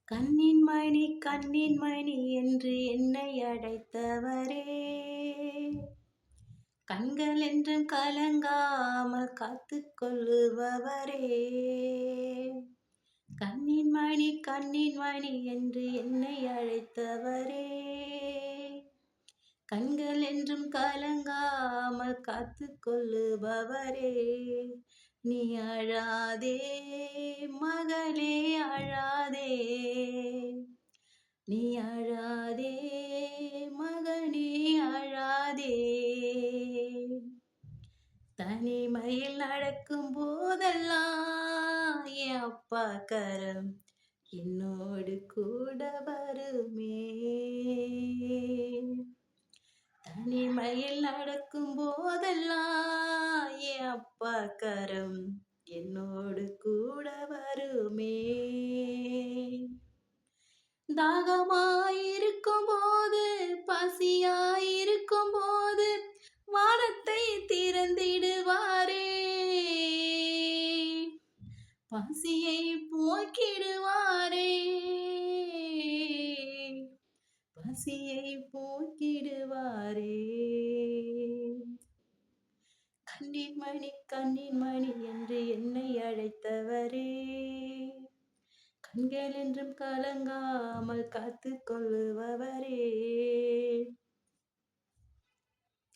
கண்ணின் மணி என்று என்னை அழைத்தவரே, கண்கள் என்றும் கலங்காமல் காத்துக் கொள்ளுபவரே. கண்ணின் மணி என்று என்னை அழைத்தவரே, கண்கள் என்றும் கலங்காமல் காத்துக் கொள்ளுபவரே. நீ அழாதே மகளே, அழாதே, நீ அழாதே மகனே, அழாதே. தனிமையில் நடக்கும் போதெல்லாம் என் அப்பா கரம் என்னோடு கூட வருமே. தனிமையில் நடக்கும் போதெல்லாம் என் அப்பா கரம் என்னோடு கூட வருமே. தாகமாயிருக்கும் போது, பசியாயிருக்கும் போது வானத்தை திறந்திடுவாரே. பசியை போக்கிடுவாரே, பசியை போக்கிடுவாரே. கண்ணின் மணி என்று என்னை அழைத்தவரே, கண்கள் என்றும் கலங்காமல் காத்துக் கொள்ளுபவரே.